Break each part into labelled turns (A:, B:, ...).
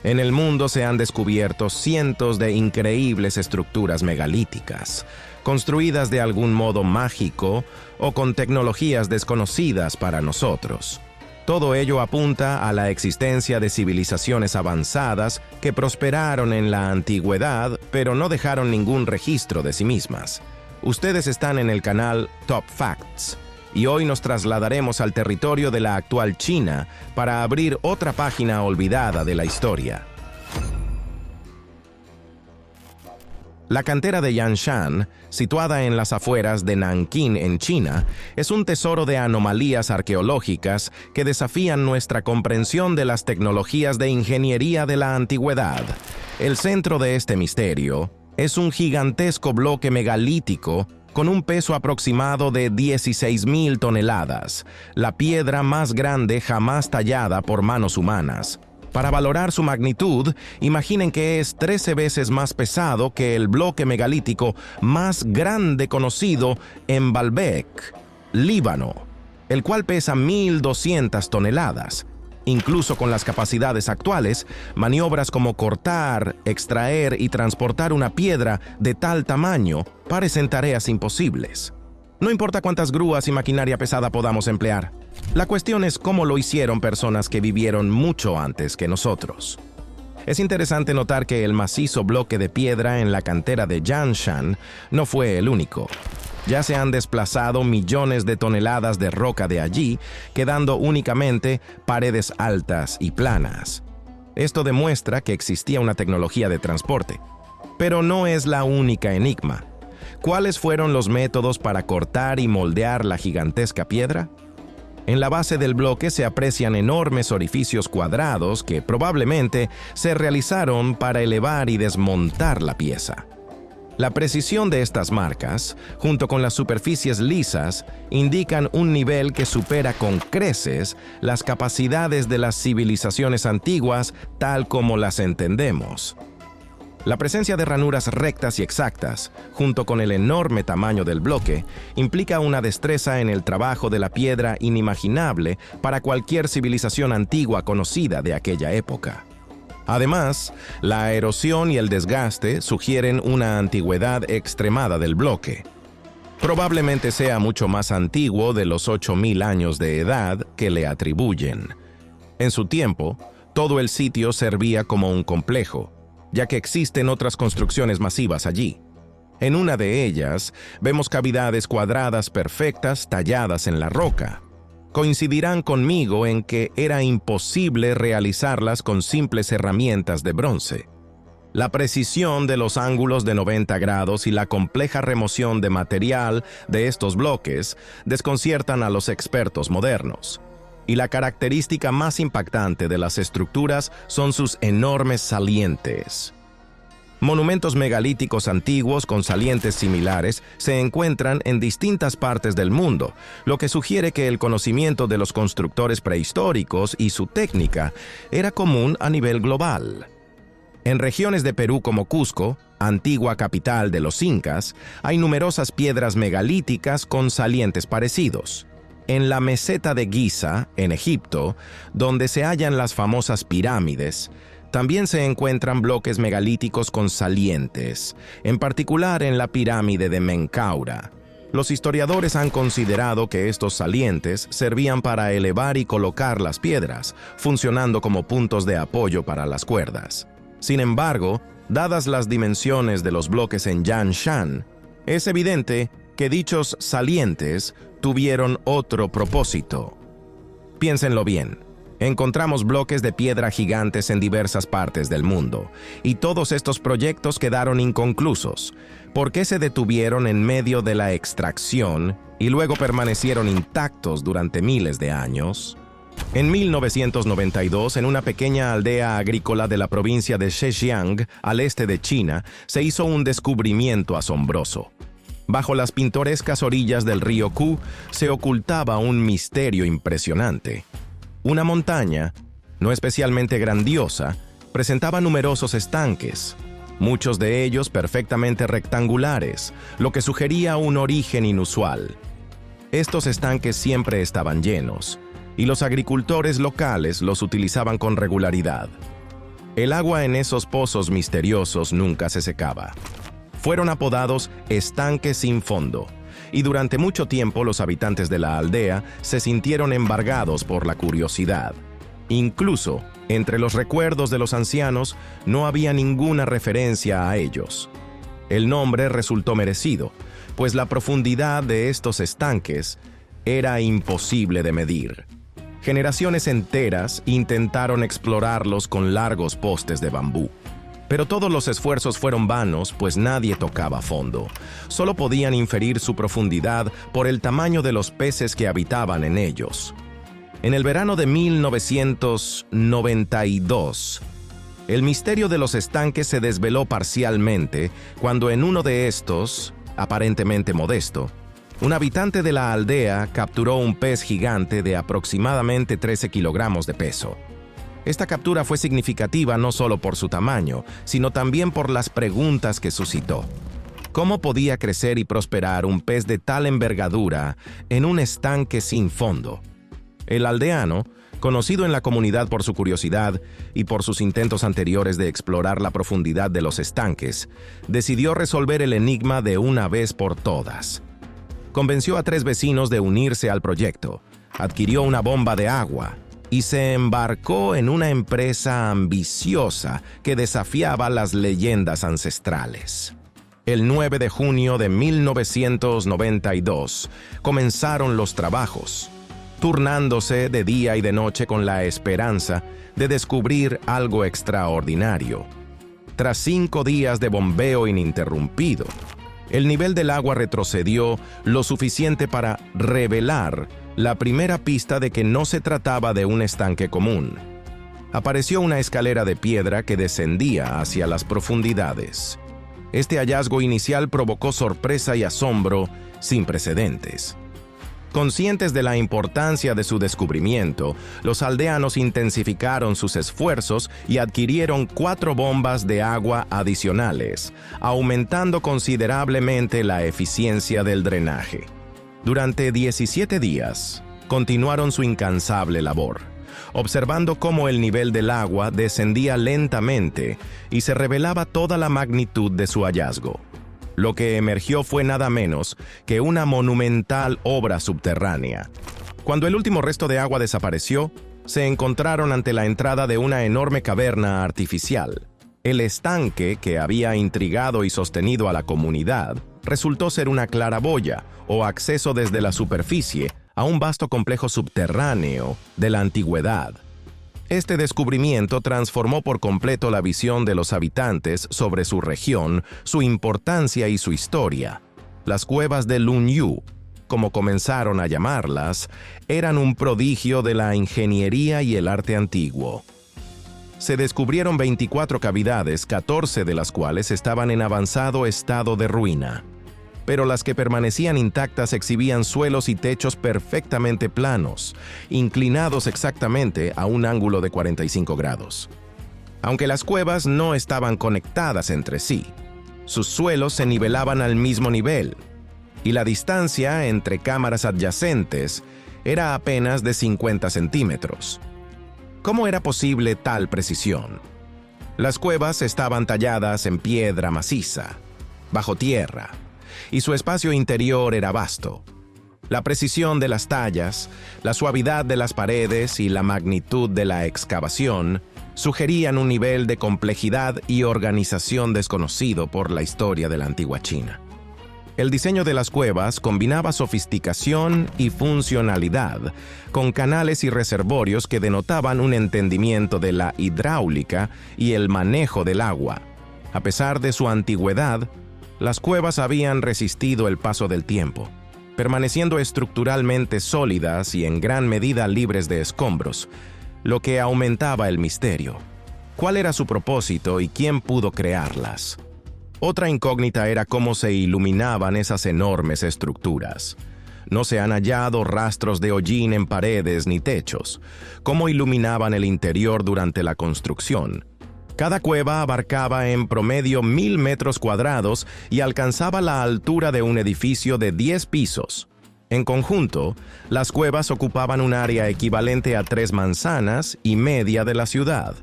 A: En el mundo se han descubierto cientos de increíbles estructuras megalíticas, construidas de algún modo mágico o con tecnologías desconocidas para nosotros. Todo ello apunta a la existencia de civilizaciones avanzadas que prosperaron en la antigüedad, pero no dejaron ningún registro de sí mismas. Ustedes están en el canal Top Facts, y hoy nos trasladaremos al territorio de la actual China para abrir otra página olvidada de la historia. La cantera de Yanshan, situada en las afueras de Nankín en China, es un tesoro de anomalías arqueológicas que desafían nuestra comprensión de las tecnologías de ingeniería de la antigüedad. El centro de este misterio es un gigantesco bloque megalítico con un peso aproximado de 16.000 toneladas, la piedra más grande jamás tallada por manos humanas. Para valorar su magnitud, imaginen que es 13 veces más pesado que el bloque megalítico más grande conocido en Baalbek, Líbano, el cual pesa 1.200 toneladas. Incluso con las capacidades actuales, maniobras como cortar, extraer y transportar una piedra de tal tamaño parecen tareas imposibles. No importa cuántas grúas y maquinaria pesada podamos emplear. La cuestión es cómo lo hicieron personas que vivieron mucho antes que nosotros. Es interesante notar que el macizo bloque de piedra en la cantera de Yanshan no fue el único. Ya se han desplazado millones de toneladas de roca de allí, quedando únicamente paredes altas y planas. Esto demuestra que existía una tecnología de transporte. Pero no es la única enigma. ¿Cuáles fueron los métodos para cortar y moldear la gigantesca piedra? En la base del bloque se aprecian enormes orificios cuadrados que probablemente se realizaron para elevar y desmontar la pieza. La precisión de estas marcas, junto con las superficies lisas, indican un nivel que supera con creces las capacidades de las civilizaciones antiguas tal como las entendemos. La presencia de ranuras rectas y exactas, junto con el enorme tamaño del bloque, implica una destreza en el trabajo de la piedra inimaginable para cualquier civilización antigua conocida de aquella época. Además, la erosión y el desgaste sugieren una antigüedad extremada del bloque. Probablemente sea mucho más antiguo de los 8.000 años de edad que le atribuyen. En su tiempo, todo el sitio servía como un complejo, ya que existen otras construcciones masivas allí. En una de ellas, vemos cavidades cuadradas perfectas talladas en la roca. Coincidirán conmigo en que era imposible realizarlas con simples herramientas de bronce. La precisión de los ángulos de 90 grados y la compleja remoción de material de estos bloques desconciertan a los expertos modernos. Y la característica más impactante de las estructuras son sus enormes salientes. Monumentos megalíticos antiguos con salientes similares se encuentran en distintas partes del mundo, lo que sugiere que el conocimiento de los constructores prehistóricos y su técnica era común a nivel global. En regiones de Perú como Cusco, antigua capital de los incas, hay numerosas piedras megalíticas con salientes parecidos. En la meseta de Giza, en Egipto, donde se hallan las famosas pirámides, también se encuentran bloques megalíticos con salientes, en particular en la pirámide de Menkaura. Los historiadores han considerado que estos salientes servían para elevar y colocar las piedras, funcionando como puntos de apoyo para las cuerdas. Sin embargo, dadas las dimensiones de los bloques en Yanshan, es evidente que dichos salientes tuvieron otro propósito. Piénsenlo bien. Encontramos bloques de piedra gigantes en diversas partes del mundo, y todos estos proyectos quedaron inconclusos. ¿Por qué se detuvieron en medio de la extracción y luego permanecieron intactos durante miles de años? En 1992, en una pequeña aldea agrícola de la provincia de Zhejiang, al este de China, se hizo un descubrimiento asombroso. Bajo las pintorescas orillas del río Ku se ocultaba un misterio impresionante. Una montaña, no especialmente grandiosa, presentaba numerosos estanques, muchos de ellos perfectamente rectangulares, lo que sugería un origen inusual. Estos estanques siempre estaban llenos, y los agricultores locales los utilizaban con regularidad. El agua en esos pozos misteriosos nunca se secaba. Fueron apodados estanques sin fondo, y durante mucho tiempo los habitantes de la aldea se sintieron embargados por la curiosidad. Incluso, entre los recuerdos de los ancianos, no había ninguna referencia a ellos. El nombre resultó merecido, pues la profundidad de estos estanques era imposible de medir. Generaciones enteras intentaron explorarlos con largos postes de bambú. Pero todos los esfuerzos fueron vanos, pues nadie tocaba fondo. Solo podían inferir su profundidad por el tamaño de los peces que habitaban en ellos. En el verano de 1992, el misterio de los estanques se desveló parcialmente cuando en uno de estos, aparentemente modesto, un habitante de la aldea capturó un pez gigante de aproximadamente 13 kilogramos de peso. Esta captura fue significativa no solo por su tamaño, sino también por las preguntas que suscitó. ¿Cómo podía crecer y prosperar un pez de tal envergadura en un estanque sin fondo? El aldeano, conocido en la comunidad por su curiosidad y por sus intentos anteriores de explorar la profundidad de los estanques, decidió resolver el enigma de una vez por todas. Convenció a 3 vecinos de unirse al proyecto, adquirió una bomba de agua y se embarcó en una empresa ambiciosa que desafiaba las leyendas ancestrales. El 9 de junio de 1992 comenzaron los trabajos, turnándose de día y de noche con la esperanza de descubrir algo extraordinario. Tras 5 días de bombeo ininterrumpido, el nivel del agua retrocedió lo suficiente para revelar la primera pista de que no se trataba de un estanque común. Apareció una escalera de piedra que descendía hacia las profundidades. Este hallazgo inicial provocó sorpresa y asombro sin precedentes. Conscientes de la importancia de su descubrimiento, los aldeanos intensificaron sus esfuerzos y adquirieron 4 bombas de agua adicionales, aumentando considerablemente la eficiencia del drenaje. Durante 17 días, continuaron su incansable labor, observando cómo el nivel del agua descendía lentamente y se revelaba toda la magnitud de su hallazgo. Lo que emergió fue nada menos que una monumental obra subterránea. Cuando el último resto de agua desapareció, se encontraron ante la entrada de una enorme caverna artificial. El estanque que había intrigado y sostenido a la comunidad resultó ser una claraboya o acceso desde la superficie a un vasto complejo subterráneo de la antigüedad. Este descubrimiento transformó por completo la visión de los habitantes sobre su región, su importancia y su historia. Las cuevas de Lun Yu, como comenzaron a llamarlas, eran un prodigio de la ingeniería y el arte antiguo. Se descubrieron 24 cavidades, 14 de las cuales estaban en avanzado estado de ruina. Pero las que permanecían intactas exhibían suelos y techos perfectamente planos, inclinados exactamente a un ángulo de 45 grados. Aunque las cuevas no estaban conectadas entre sí, sus suelos se nivelaban al mismo nivel, y la distancia entre cámaras adyacentes era apenas de 50 centímetros. ¿Cómo era posible tal precisión? Las cuevas estaban talladas en piedra maciza, bajo tierra, y su espacio interior era vasto. La precisión de las tallas, la suavidad de las paredes y la magnitud de la excavación sugerían un nivel de complejidad y organización desconocido por la historia de la antigua China. El diseño de las cuevas combinaba sofisticación y funcionalidad, con canales y reservorios que denotaban un entendimiento de la hidráulica y el manejo del agua. A pesar de su antigüedad, las cuevas habían resistido el paso del tiempo, permaneciendo estructuralmente sólidas y en gran medida libres de escombros, lo que aumentaba el misterio. ¿Cuál era su propósito y quién pudo crearlas? Otra incógnita era cómo se iluminaban esas enormes estructuras. No se han hallado rastros de hollín en paredes ni techos. ¿Cómo iluminaban el interior durante la construcción? Cada cueva abarcaba en promedio 1000 metros cuadrados y alcanzaba la altura de un edificio de 10 pisos. En conjunto, las cuevas ocupaban un área equivalente a 3 manzanas y media de la ciudad.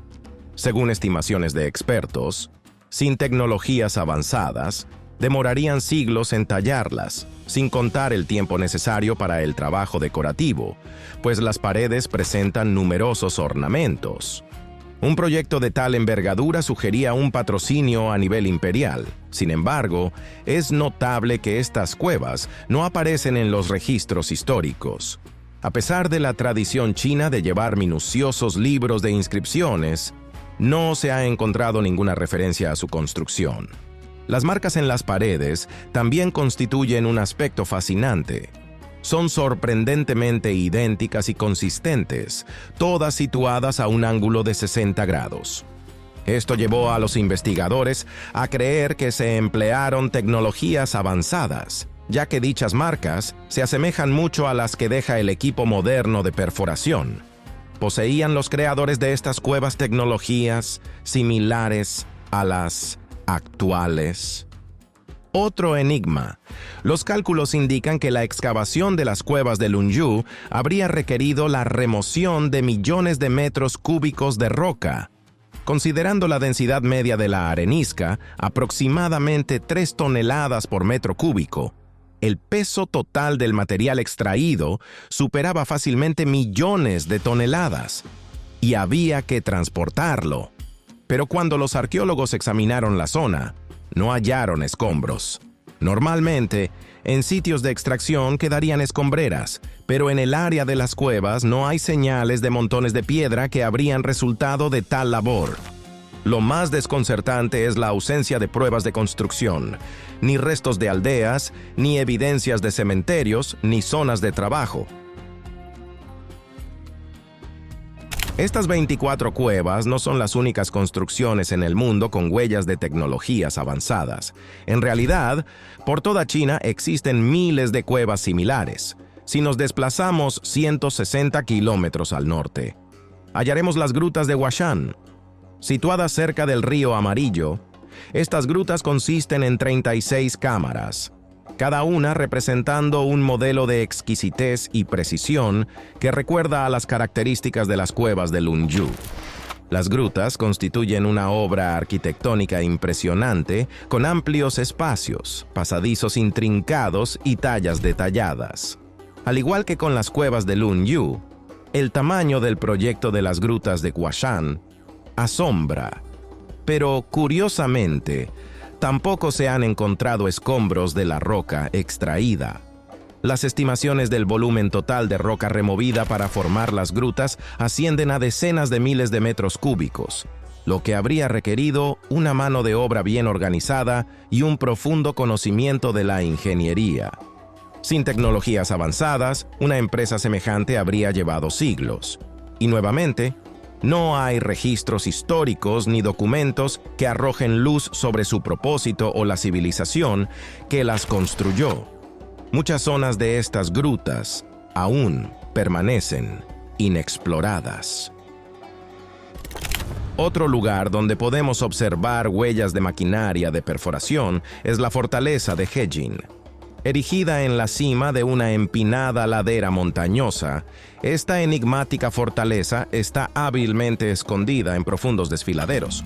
A: Según estimaciones de expertos, sin tecnologías avanzadas, demorarían siglos en tallarlas, sin contar el tiempo necesario para el trabajo decorativo, pues las paredes presentan numerosos ornamentos. Un proyecto de tal envergadura sugería un patrocinio a nivel imperial. Sin embargo, es notable que estas cuevas no aparecen en los registros históricos. A pesar de la tradición china de llevar minuciosos libros de inscripciones, no se ha encontrado ninguna referencia a su construcción. Las marcas en las paredes también constituyen un aspecto fascinante. Son sorprendentemente idénticas y consistentes, todas situadas a un ángulo de 60 grados. Esto llevó a los investigadores a creer que se emplearon tecnologías avanzadas, ya que dichas marcas se asemejan mucho a las que deja el equipo moderno de perforación. ¿Poseían los creadores de estas cuevas tecnologías similares a las actuales? Otro enigma. Los cálculos indican que la excavación de las cuevas de Lunyu habría requerido la remoción de millones de metros cúbicos de roca. Considerando la densidad media de la arenisca, aproximadamente 3 toneladas por metro cúbico, el peso total del material extraído superaba fácilmente millones de toneladas, y había que transportarlo. Pero cuando los arqueólogos examinaron la zona, no hallaron escombros. Normalmente, en sitios de extracción quedarían escombreras, pero en el área de las cuevas no hay señales de montones de piedra que habrían resultado de tal labor. Lo más desconcertante es la ausencia de pruebas de construcción, ni restos de aldeas, ni evidencias de cementerios, ni zonas de trabajo. Estas 24 cuevas no son las únicas construcciones en el mundo con huellas de tecnologías avanzadas. En realidad, por toda China existen miles de cuevas similares. Si nos desplazamos 160 kilómetros al norte, hallaremos las grutas de Huashan. Situadas cerca del río Amarillo, estas grutas consisten en 36 cámaras, cada una representando un modelo de exquisitez y precisión que recuerda a las características de las cuevas de Lunyu. Las grutas constituyen una obra arquitectónica impresionante con amplios espacios, pasadizos intrincados y tallas detalladas. Al igual que con las cuevas de Lunyu, el tamaño del proyecto de las grutas de Huashan asombra, pero curiosamente, tampoco se han encontrado escombros de la roca extraída. Las estimaciones del volumen total de roca removida para formar las grutas ascienden a decenas de miles de metros cúbicos, lo que habría requerido una mano de obra bien organizada y un profundo conocimiento de la ingeniería. Sin tecnologías avanzadas, una empresa semejante habría llevado siglos. Y nuevamente, no hay registros históricos ni documentos que arrojen luz sobre su propósito o la civilización que las construyó. Muchas zonas de estas grutas aún permanecen inexploradas. Otro lugar donde podemos observar huellas de maquinaria de perforación es la fortaleza de Hejin. Erigida en la cima de una empinada ladera montañosa, esta enigmática fortaleza está hábilmente escondida en profundos desfiladeros,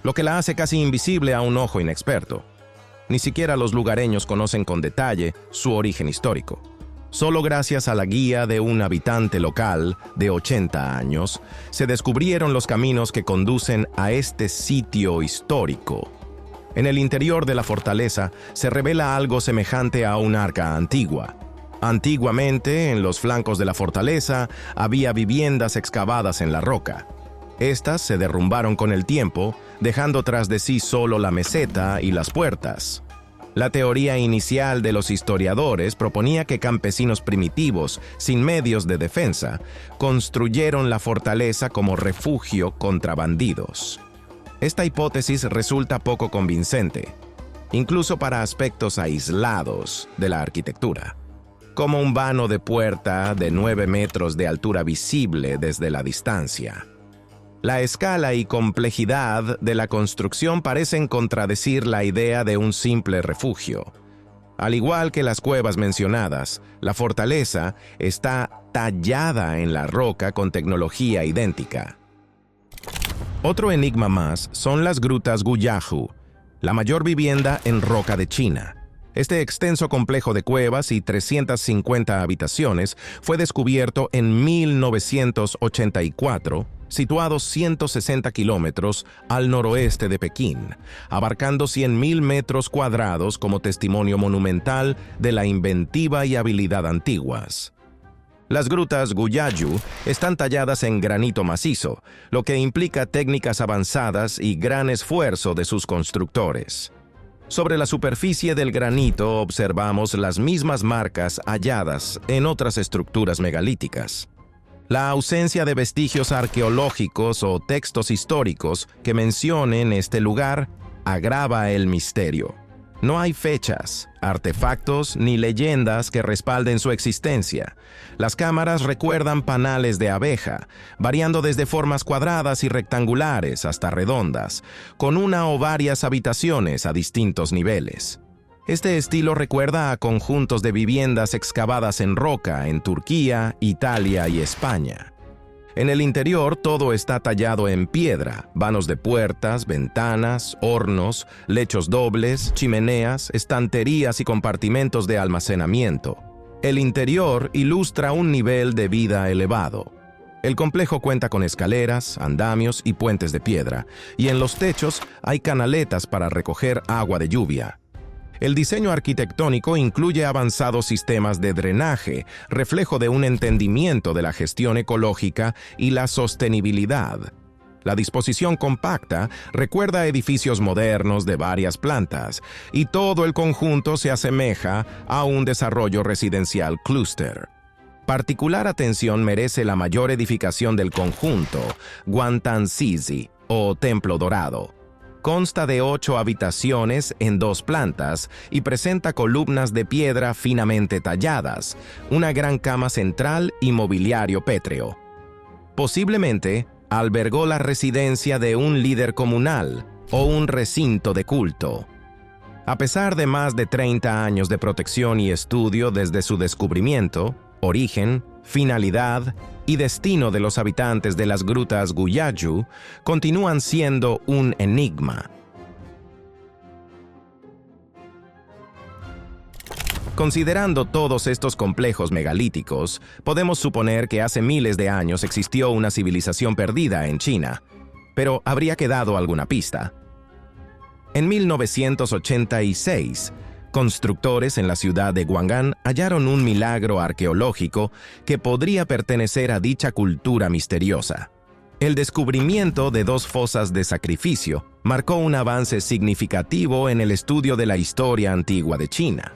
A: lo que la hace casi invisible a un ojo inexperto. Ni siquiera los lugareños conocen con detalle su origen histórico. Solo gracias a la guía de un habitante local de 80 años, se descubrieron los caminos que conducen a este sitio histórico. En el interior de la fortaleza se revela algo semejante a un arca antigua. Antiguamente, en los flancos de la fortaleza, había viviendas excavadas en la roca. Estas se derrumbaron con el tiempo, dejando tras de sí solo la meseta y las puertas. La teoría inicial de los historiadores proponía que campesinos primitivos, sin medios de defensa, construyeron la fortaleza como refugio contra bandidos. Esta hipótesis resulta poco convincente, incluso para aspectos aislados de la arquitectura, como un vano de puerta de 9 metros de altura visible desde la distancia. La escala y complejidad de la construcción parecen contradecir la idea de un simple refugio. Al igual que las cuevas mencionadas, la fortaleza está tallada en la roca con tecnología idéntica. Otro enigma más son las grutas Guyaju, la mayor vivienda en roca de China. Este extenso complejo de cuevas y 350 habitaciones fue descubierto en 1984, situado 160 kilómetros al noroeste de Pekín, abarcando 100.000 metros cuadrados como testimonio monumental de la inventiva y habilidad antiguas. Las grutas Guyaju están talladas en granito macizo, lo que implica técnicas avanzadas y gran esfuerzo de sus constructores. Sobre la superficie del granito observamos las mismas marcas halladas en otras estructuras megalíticas. La ausencia de vestigios arqueológicos o textos históricos que mencionen este lugar agrava el misterio. No hay fechas, artefactos ni leyendas que respalden su existencia. Las cámaras recuerdan panales de abeja, variando desde formas cuadradas y rectangulares hasta redondas, con una o varias habitaciones a distintos niveles. Este estilo recuerda a conjuntos de viviendas excavadas en roca en Turquía, Italia y España. En el interior todo está tallado en piedra, vanos de puertas, ventanas, hornos, lechos dobles, chimeneas, estanterías y compartimentos de almacenamiento. El interior ilustra un nivel de vida elevado. El complejo cuenta con escaleras, andamios y puentes de piedra, y en los techos hay canaletas para recoger agua de lluvia. El diseño arquitectónico incluye avanzados sistemas de drenaje, reflejo de un entendimiento de la gestión ecológica y la sostenibilidad. La disposición compacta recuerda a edificios modernos de varias plantas, y todo el conjunto se asemeja a un desarrollo residencial clúster. Particular atención merece la mayor edificación del conjunto, Guantansisi, o Templo Dorado. Consta de 8 habitaciones en 2 plantas y presenta columnas de piedra finamente talladas, una gran cama central y mobiliario pétreo. Posiblemente albergó la residencia de un líder comunal o un recinto de culto. A pesar de más de 30 años de protección y estudio desde su descubrimiento, origen, finalidad y destino de los habitantes de las grutas Guyaju continúan siendo un enigma. Considerando todos estos complejos megalíticos, podemos suponer que hace miles de años existió una civilización perdida en China, pero ¿habría quedado alguna pista? En 1986, constructores en la ciudad de Guang'an hallaron un milagro arqueológico que podría pertenecer a dicha cultura misteriosa. El descubrimiento de 2 fosas de sacrificio marcó un avance significativo en el estudio de la historia antigua de China.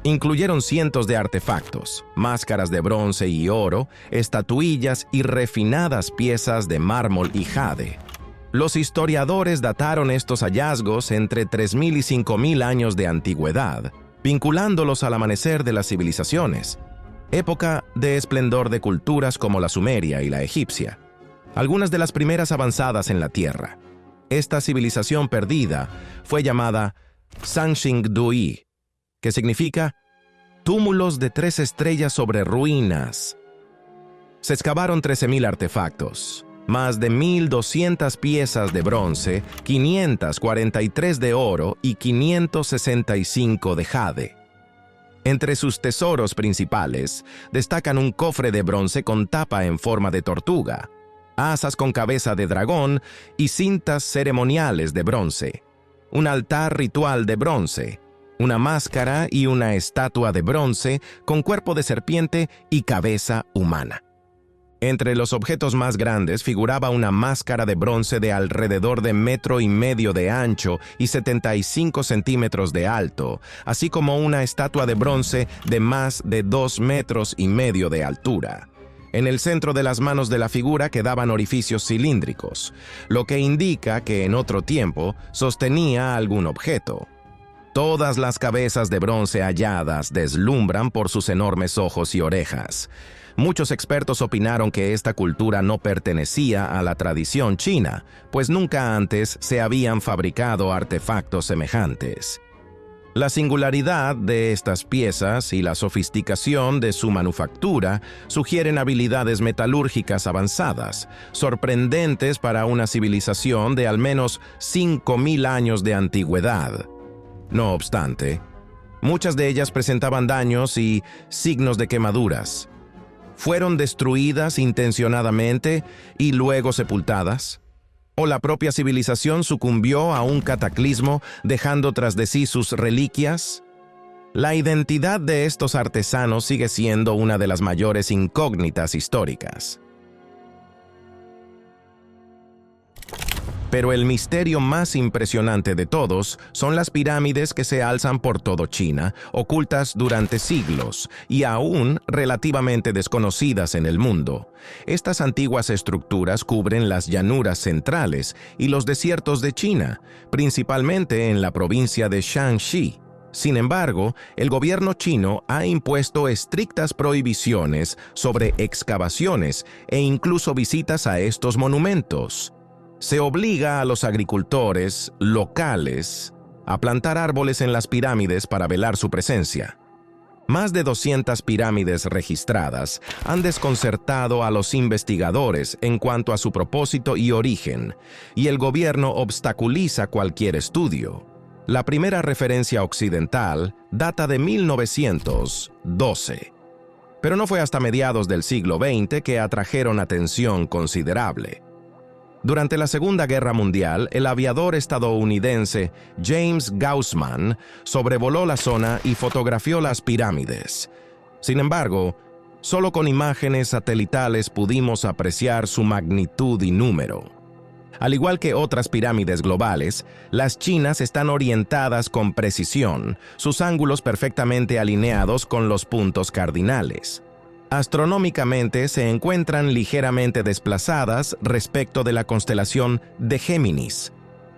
A: Incluyeron cientos de artefactos, máscaras de bronce y oro, estatuillas y refinadas piezas de mármol y jade. Los historiadores dataron estos hallazgos entre 3.000 y 5.000 años de antigüedad, vinculándolos al amanecer de las civilizaciones, época de esplendor de culturas como la sumeria y la egipcia, algunas de las primeras avanzadas en la Tierra. Esta civilización perdida fue llamada Sanxingdui, que significa túmulos de 3 estrellas sobre ruinas. Se excavaron 13.000 artefactos, más de 1.200 piezas de bronce, 543 de oro y 565 de jade. Entre sus tesoros principales destacan un cofre de bronce con tapa en forma de tortuga, asas con cabeza de dragón y cintas ceremoniales de bronce, un altar ritual de bronce, una máscara y una estatua de bronce con cuerpo de serpiente y cabeza humana. Entre los objetos más grandes figuraba una máscara de bronce de alrededor de 1,5 metros de ancho y 75 centímetros de alto, así como una estatua de bronce de más de 2,5 metros de altura. En el centro de las manos de la figura quedaban orificios cilíndricos, lo que indica que en otro tiempo sostenía algún objeto. Todas las cabezas de bronce halladas deslumbran por sus enormes ojos y orejas. Muchos expertos opinaron que esta cultura no pertenecía a la tradición china, pues nunca antes se habían fabricado artefactos semejantes. La singularidad de estas piezas y la sofisticación de su manufactura sugieren habilidades metalúrgicas avanzadas, sorprendentes para una civilización de al menos 5.000 años de antigüedad. No obstante, muchas de ellas presentaban daños y signos de quemaduras. ¿Fueron destruidas intencionadamente y luego sepultadas? ¿O la propia civilización sucumbió a un cataclismo dejando tras de sí sus reliquias? La identidad de estos artesanos sigue siendo una de las mayores incógnitas históricas. Pero el misterio más impresionante de todos son las pirámides que se alzan por todo China, ocultas durante siglos y aún relativamente desconocidas en el mundo. Estas antiguas estructuras cubren las llanuras centrales y los desiertos de China, principalmente en la provincia de Shanxi. Sin embargo, el gobierno chino ha impuesto estrictas prohibiciones sobre excavaciones e incluso visitas a estos monumentos. Se obliga a los agricultores locales a plantar árboles en las pirámides para velar su presencia. Más de 200 pirámides registradas han desconcertado a los investigadores en cuanto a su propósito y origen, y el gobierno obstaculiza cualquier estudio. La primera referencia occidental data de 1912, pero no fue hasta mediados del siglo XX que atrajeron atención considerable. Durante la Segunda Guerra Mundial, el aviador estadounidense James Gaussman sobrevoló la zona y fotografió las pirámides. Sin embargo, solo con imágenes satelitales pudimos apreciar su magnitud y número. Al igual que otras pirámides globales, las chinas están orientadas con precisión, sus ángulos perfectamente alineados con los puntos cardinales. Astronómicamente se encuentran ligeramente desplazadas respecto de la constelación de Géminis,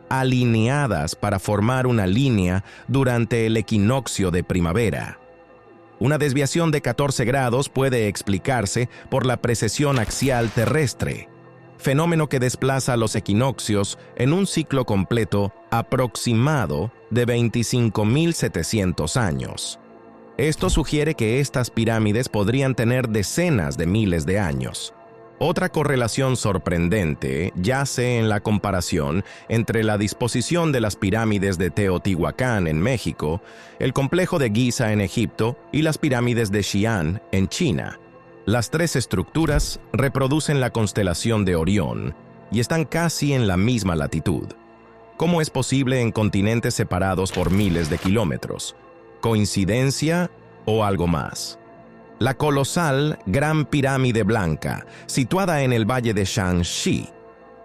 A: alineadas para formar una línea durante el equinoccio de primavera. Una desviación de 14 grados puede explicarse por la precesión axial terrestre, fenómeno que desplaza los equinoccios en un ciclo completo aproximado de 25.700 años. Esto sugiere que estas pirámides podrían tener decenas de miles de años. Otra correlación sorprendente yace en la comparación entre la disposición de las pirámides de Teotihuacán en México, el complejo de Giza en Egipto y las pirámides de Xi'an en China. Las tres estructuras reproducen la constelación de Orión y están casi en la misma latitud. ¿Cómo es posible en continentes separados por miles de kilómetros? ¿Coincidencia o algo más? La colosal Gran Pirámide Blanca, situada en el valle de Shanxi,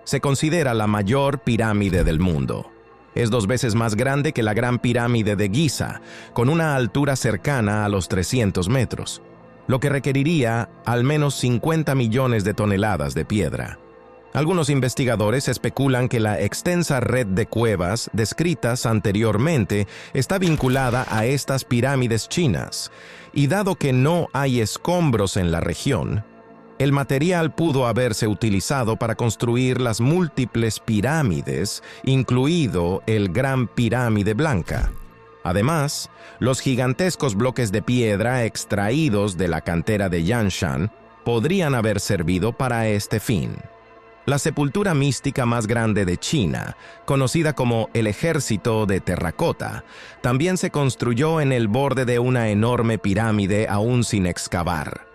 A: se considera la mayor pirámide del mundo. Es 2 veces más grande que la Gran Pirámide de Giza, con una altura cercana a los 300 metros, lo que requeriría al menos 50 millones de toneladas de piedra. Algunos investigadores especulan que la extensa red de cuevas descritas anteriormente está vinculada a estas pirámides chinas, y dado que no hay escombros en la región, el material pudo haberse utilizado para construir las múltiples pirámides, incluido el Gran Pirámide Blanca. Además, los gigantescos bloques de piedra extraídos de la cantera de Yanshan podrían haber servido para este fin. La sepultura mística más grande de China, conocida como el Ejército de Terracota, también se construyó en el borde de una enorme pirámide aún sin excavar.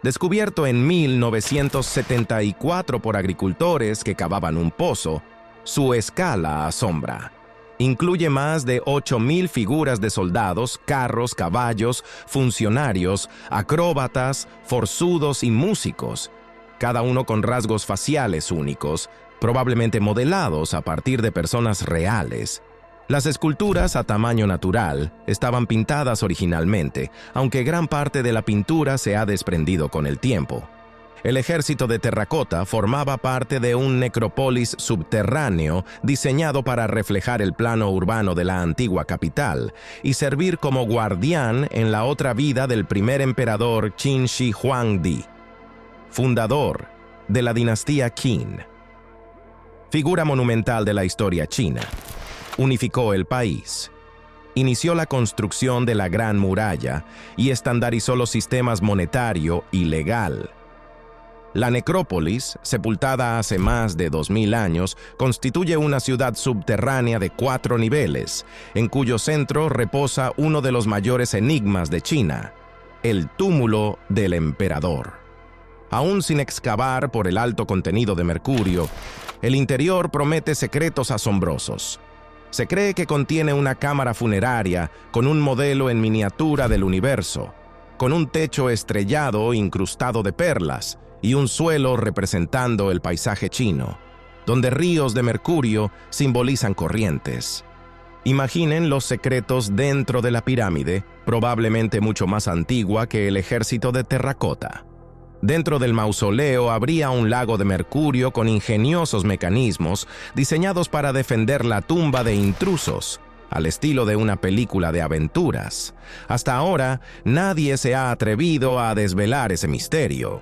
A: Descubierto en 1974 por agricultores que cavaban un pozo, su escala asombra. Incluye más de 8.000 figuras de soldados, carros, caballos, funcionarios, acróbatas, forzudos y músicos, cada uno con rasgos faciales únicos, probablemente modelados a partir de personas reales. Las esculturas a tamaño natural estaban pintadas originalmente, aunque gran parte de la pintura se ha desprendido con el tiempo. El Ejército de Terracota formaba parte de un necrópolis subterráneo diseñado para reflejar el plano urbano de la antigua capital y servir como guardián en la otra vida del primer emperador Qin Shi Huangdi, fundador de la dinastía Qin. Figura monumental de la historia china. Unificó el país. inició la construcción de la Gran Muralla y estandarizó los sistemas monetario y legal. La necrópolis, sepultada hace más de 2000 años, constituye una ciudad subterránea de 4 niveles, en cuyo centro reposa uno de los mayores enigmas de China, el túmulo del emperador. Aún sin excavar por el alto contenido de mercurio, el interior promete secretos asombrosos. Se cree que contiene una cámara funeraria con un modelo en miniatura del universo, con un techo estrellado incrustado de perlas y un suelo representando el paisaje chino, donde ríos de mercurio simbolizan corrientes. Imaginen los secretos dentro de la pirámide, probablemente mucho más antigua que el ejército de terracota. Dentro del mausoleo habría un lago de mercurio con ingeniosos mecanismos diseñados para defender la tumba de intrusos, al estilo de una película de aventuras. Hasta ahora, nadie se ha atrevido a desvelar ese misterio.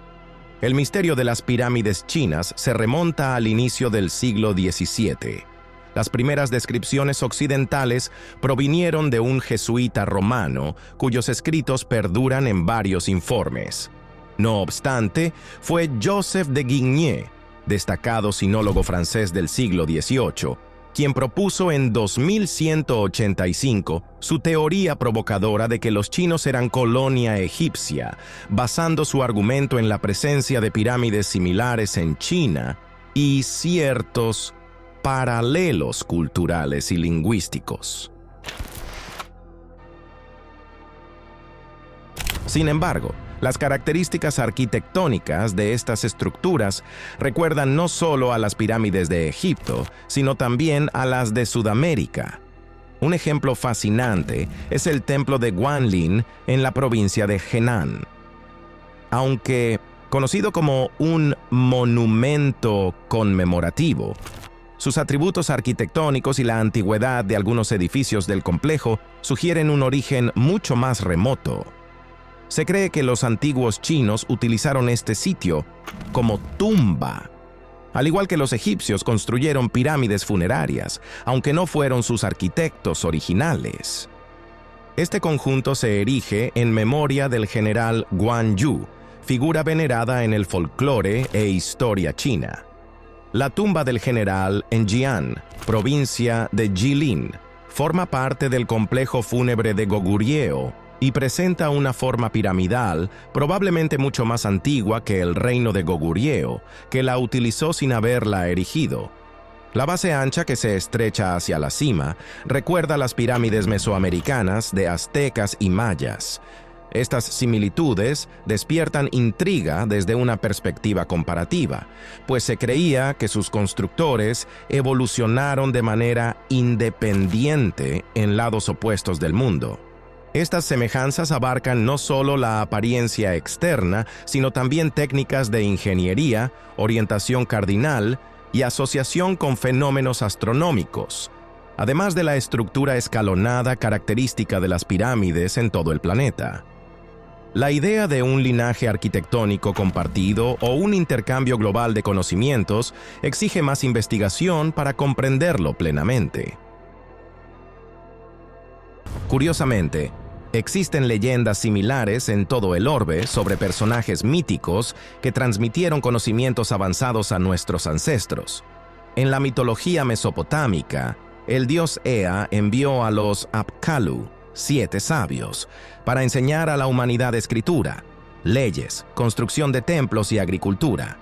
A: El misterio de las pirámides chinas se remonta al inicio del siglo XVII. Las primeras descripciones occidentales provinieron de un jesuita romano, cuyos escritos perduran en varios informes. No obstante, fue Joseph de Guigné, destacado sinólogo francés del siglo XVIII, quien propuso en 2185 su teoría provocadora de que los chinos eran colonia egipcia, basando su argumento en la presencia de pirámides similares en China y ciertos paralelos culturales y lingüísticos. Sin embargo, las características arquitectónicas de estas estructuras recuerdan no solo a las pirámides de Egipto, sino también a las de Sudamérica. Un ejemplo fascinante es el templo de Guanlin en la provincia de Henan. Aunque conocido como un monumento conmemorativo, sus atributos arquitectónicos y la antigüedad de algunos edificios del complejo sugieren un origen mucho más remoto. Se cree que los antiguos chinos utilizaron este sitio como tumba. Al igual que los egipcios construyeron pirámides funerarias, aunque no fueron sus arquitectos originales. Este conjunto se erige en memoria del general Guan Yu, figura venerada en el folclore e historia china. La tumba del general en Jian, provincia de Jilin, forma parte del complejo fúnebre de Goguryeo y presenta una forma piramidal, probablemente mucho más antigua que el reino de Goguryeo, que la utilizó sin haberla erigido. La base ancha que se estrecha hacia la cima recuerda las pirámides mesoamericanas de aztecas y mayas. Estas similitudes despiertan intriga desde una perspectiva comparativa, pues se creía que sus constructores evolucionaron de manera independiente en lados opuestos del mundo. Estas semejanzas abarcan no solo la apariencia externa, sino también técnicas de ingeniería, orientación cardinal y asociación con fenómenos astronómicos, además de la estructura escalonada característica de las pirámides en todo el planeta. La idea de un linaje arquitectónico compartido o un intercambio global de conocimientos exige más investigación para comprenderlo plenamente. Curiosamente, existen leyendas similares en todo el orbe sobre personajes míticos que transmitieron conocimientos avanzados a nuestros ancestros. En la mitología mesopotámica, el dios Ea envió a los Apkallu, 7 sabios, para enseñar a la humanidad escritura, leyes, construcción de templos y agricultura.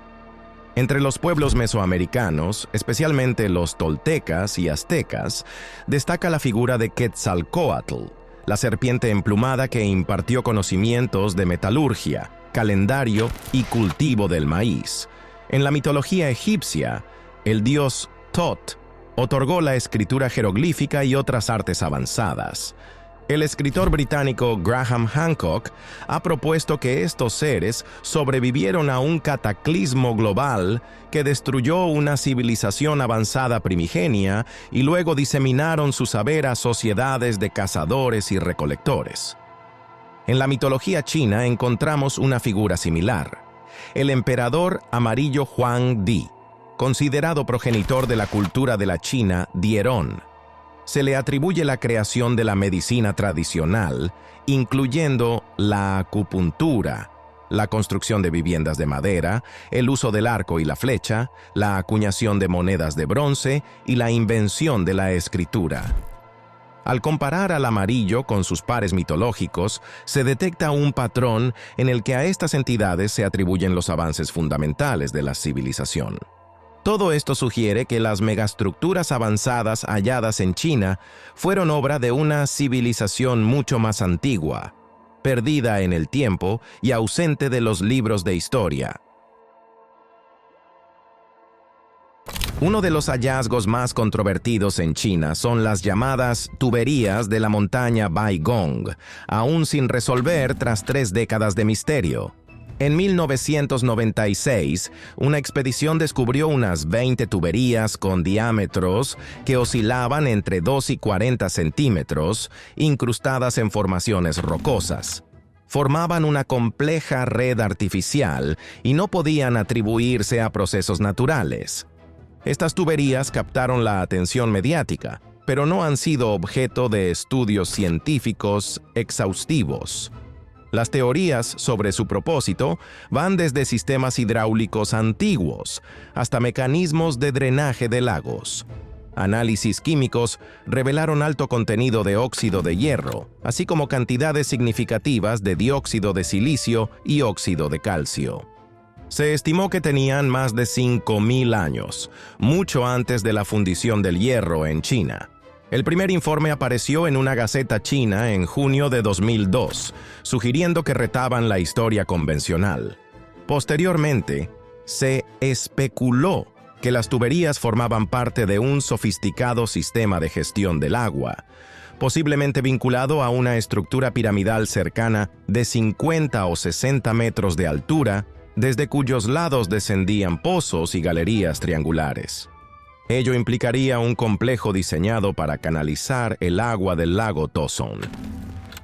A: Entre los pueblos mesoamericanos, especialmente los toltecas y aztecas, destaca la figura de Quetzalcóatl, la serpiente emplumada que impartió conocimientos de metalurgia, calendario y cultivo del maíz. En la mitología egipcia, el dios Tot otorgó la escritura jeroglífica y otras artes avanzadas. El escritor británico Graham Hancock ha propuesto que estos seres sobrevivieron a un cataclismo global que destruyó una civilización avanzada primigenia y luego diseminaron su saber a sociedades de cazadores y recolectores. En la mitología china encontramos una figura similar, el emperador amarillo Huangdi, considerado progenitor de la cultura de la China Dierón. se le atribuye la creación de la medicina tradicional, incluyendo la acupuntura, la construcción de viviendas de madera, el uso del arco y la flecha, la acuñación de monedas de bronce y la invención de la escritura. Al comparar al amarillo con sus pares mitológicos, se detecta un patrón en el que a estas entidades se atribuyen los avances fundamentales de la civilización. Todo esto sugiere que las megaestructuras avanzadas halladas en China fueron obra de una civilización mucho más antigua, perdida en el tiempo y ausente de los libros de historia. Uno de los hallazgos más controvertidos en China son las llamadas tuberías de la montaña Baigong, aún sin resolver tras 3 décadas de misterio. En 1996, una expedición descubrió unas 20 tuberías con diámetros que oscilaban entre 2 y 40 centímetros, incrustadas en formaciones rocosas. Formaban una compleja red artificial y no podían atribuirse a procesos naturales. Estas tuberías captaron la atención mediática, pero no han sido objeto de estudios científicos exhaustivos. Las teorías sobre su propósito van desde sistemas hidráulicos antiguos hasta mecanismos de drenaje de lagos. Análisis químicos revelaron alto contenido de óxido de hierro, así como cantidades significativas de dióxido de silicio y óxido de calcio. Se estimó que tenían más de 5.000 años, mucho antes de la fundición del hierro en China. El primer informe apareció en una gaceta china en junio de 2002, sugiriendo que retaban la historia convencional. Posteriormente, se especuló que las tuberías formaban parte de un sofisticado sistema de gestión del agua, posiblemente vinculado a una estructura piramidal cercana de 50 o 60 metros de altura, desde cuyos lados descendían pozos y galerías triangulares. Ello implicaría un complejo diseñado para canalizar el agua del lago Tozón.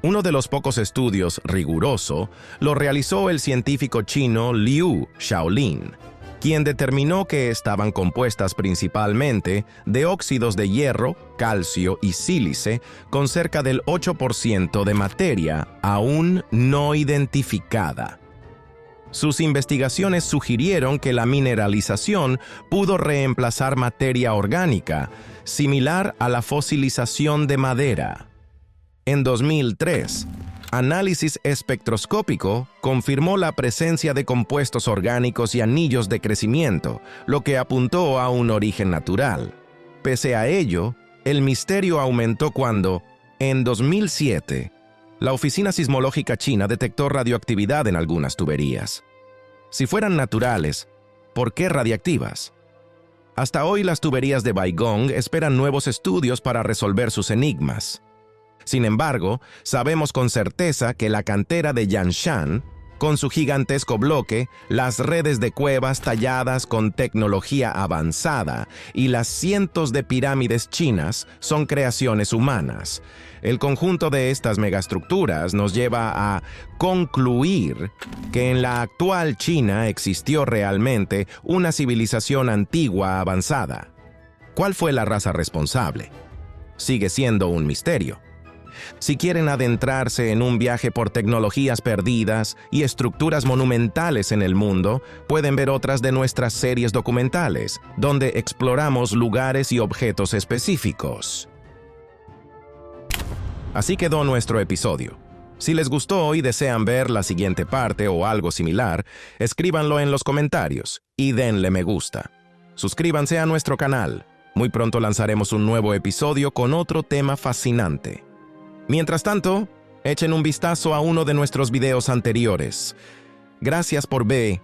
A: Uno de los pocos estudios riguroso lo realizó el científico chino Liu Shaolin, quien determinó que estaban compuestas principalmente de óxidos de hierro, calcio y sílice, con cerca del 8% de materia aún no identificada. Sus investigaciones sugirieron que la mineralización pudo reemplazar materia orgánica, similar a la fosilización de madera. En 2003, análisis espectroscópico confirmó la presencia de compuestos orgánicos y anillos de crecimiento, lo que apuntó a un origen natural. Pese a ello, el misterio aumentó cuando, en 2007, la Oficina Sismológica China detectó radioactividad en algunas tuberías. Si fueran naturales, ¿por qué radiactivas? Hasta hoy las tuberías de Baigong esperan nuevos estudios para resolver sus enigmas. Sin embargo, sabemos con certeza que la cantera de Yanshan, con su gigantesco bloque, las redes de cuevas talladas con tecnología avanzada y las cientos de pirámides chinas son creaciones humanas. El conjunto de estas megaestructuras nos lleva a concluir que en la actual China existió realmente una civilización antigua avanzada. ¿Cuál fue la raza responsable? Sigue siendo un misterio. Si quieren adentrarse en un viaje por tecnologías perdidas y estructuras monumentales en el mundo, pueden ver otras de nuestras series documentales, donde exploramos lugares y objetos específicos. Así quedó nuestro episodio. Si les gustó y desean ver la siguiente parte o algo similar, escríbanlo en los comentarios y denle me gusta. Suscríbanse a nuestro canal. Muy pronto lanzaremos un nuevo episodio con otro tema fascinante. Mientras tanto, echen un vistazo a uno de nuestros videos anteriores. Gracias por ver